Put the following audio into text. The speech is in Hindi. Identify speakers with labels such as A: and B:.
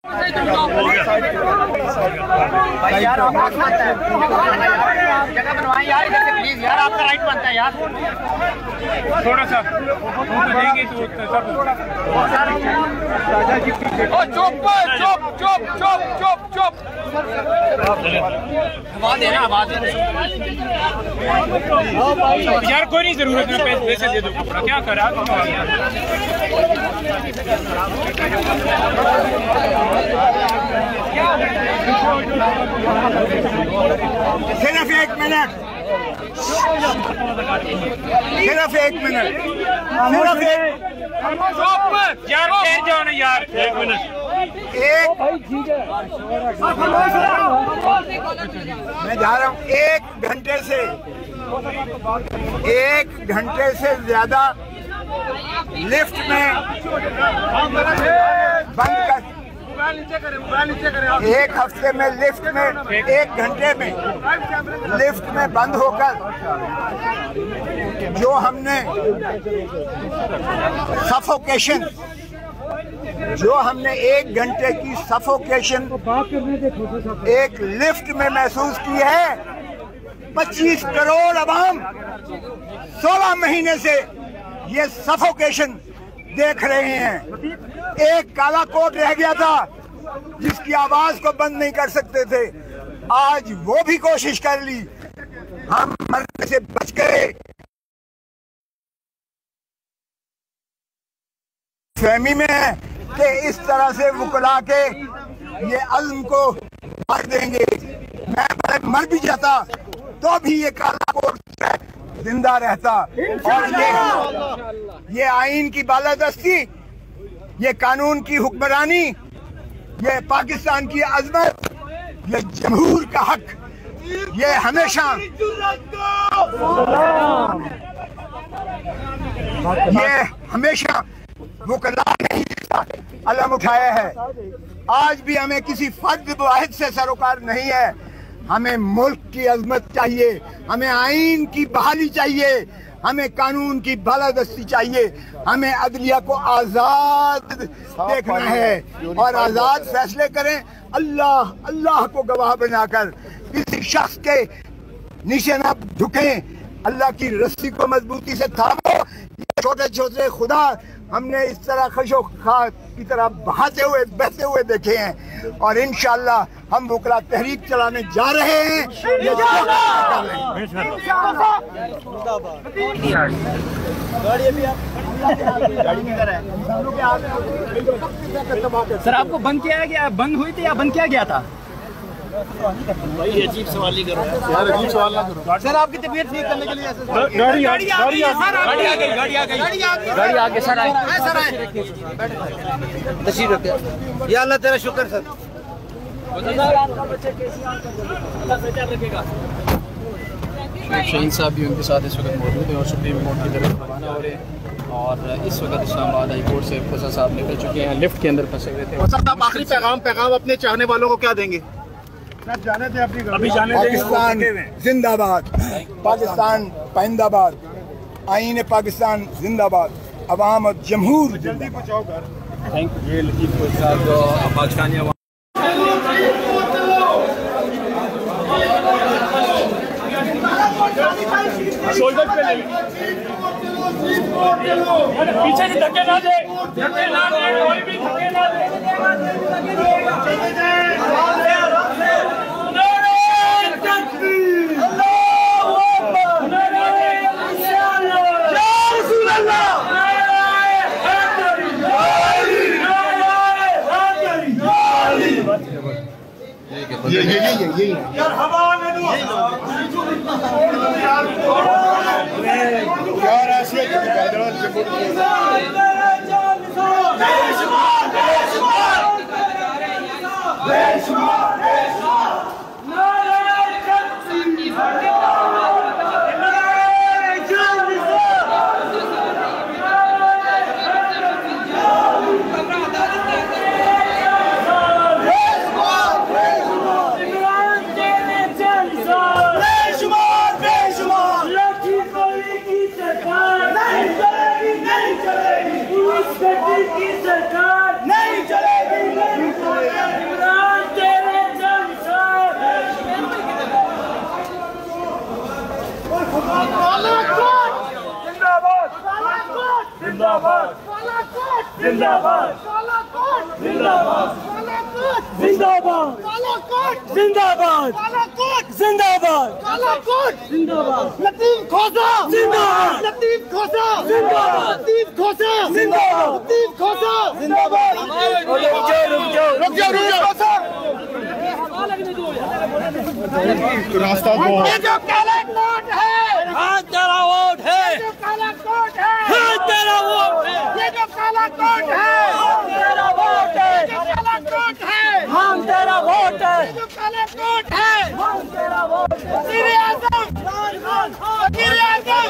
A: भाई यार जगह बनवाएं यार इधर से प्लीज यार, आपका राइट बनता है यार।
B: थोड़ा सा देंगे तो
A: चुप चुप चुप चुप चुप चुप, आवाज देना आवाज
B: यार। कोई नहीं जरूरत है, पैसे दे दो कपड़ा, क्या करा
C: सिर्फ एक मिनट, सिर्फ एक मिनट, सिर्फ एक
B: यार, ठहर जाओ ना यार, एक मिनट।
C: मैं जा रहा हूँ। एक घंटे से ज्यादा लिफ्ट में बंद कर, एक हफ्ते में लिफ्ट में, एक घंटे में लिफ्ट में बंद होकर जो हमने सफोकेशन, जो हमने एक घंटे की सफोकेशन एक लिफ्ट में महसूस की है, 25 करोड़ अवाम 16 महीने से ये सफोकेशन देख रहे हैं। एक काला कोट रह गया था जिसकी आवाज को बंद नहीं कर सकते थे, आज वो भी कोशिश कर ली, हम मरने से बच गए। फहमी में है कि इस तरह से वुकला के ये अज़्म को मार देंगे। मैं मर भी जाता तो भी ये काला कोट जिंदा रहता। और ये आईन की बालादस्ती, ये कानून की हुक्मरानी, ये पाकिस्तान की अजमत, ये जमहूर का हक, ये हमेशा वुकला नहीं अलम उठाया है। आज भी हमें किसी फर्द वाहिद से सरोकार नहीं है। हमें मुल्क की अजमत चाहिए, हमें आईन की बहाली चाहिए, हमें कानून की बालादस्ती चाहिए, हमें अदलिया को आजाद देखना है और आजाद फैसले करें। अल्लाह अल्लाह को गवाह बनाकर किसी शख्स के नीचे न झुकें, अल्लाह की रस्सी को मजबूती से थामो। छोटे छोटे खुदा हमने इस तरह खशो खा की तरह बहाते हुए बहते हुए देखे हैं और इंशाअल्लाह हम वुकला तहरीक चलाने जा रहे हैं।
A: सर आपको बंद किया गया, बंद हुई थी या बंद किया गया था?
D: भाई अजीब सवाल नहीं करो यार, अजीब सवाल ना करो
A: सर। आपकी तबीयत ठीक करने के लिए
B: गाड़ी आ
A: गई सर, आए तशरीफ रखिए। या अल्लाह तेरा शुक्र सर।
E: शहीद साहब भी उनके साथ इस वक्त मौजूद हैं और सुप्रीम कोर्ट की तरफ रवाना हो रहे हैं। और इस वक्त इस्लामाबाद हाई कोर्ट से फसा साहब निकल चुके हैं, लिफ्ट के अंदर फंसे हुए थे।
D: आखिरी पैगाम अपने चाहने वालों को क्या देंगे?
B: जाने थे अभी जाने
C: पाकिस्तान जिंदाबाद, पाकिस्तान पाइंदाबाद, आईन पाकिस्तान जिंदाबाद, अवाम और जमहूर जिंदाबाद।
E: Thank you. ये लतीफ साहब पाकिस्तानी
B: शोल्डर पे ले, पीछे से धक्के ना दे, कोई भी धक्के ना दे।
D: ये
B: यार हवा में दो
D: यार ऐसे
B: की सरकार नहीं चलेगी, नहीं चलेगी। जिंदाबाद जिंदाबाद जिंदाबाद जिंदाबाद जिंदाबाद जिंदाबाद लतीफ खोसा जिंदाबाद लतीफ खोसा जिंदाबाद लतीफ खोसा जिंदाबाद लतीफ खोसा जिंदाबाद रुक जाओ
D: रास्ता
B: ये जो काला कोट है हाँ तेरा वोट है जो काला कोट है हाँ तेरा वोट है ये जो काला कोट है तेरा वोट है जो काला कोट है हम तेरा वोट है जो काला कोट है हम तेरा वोट है वज़ीर आज़म वज़ीर आज़म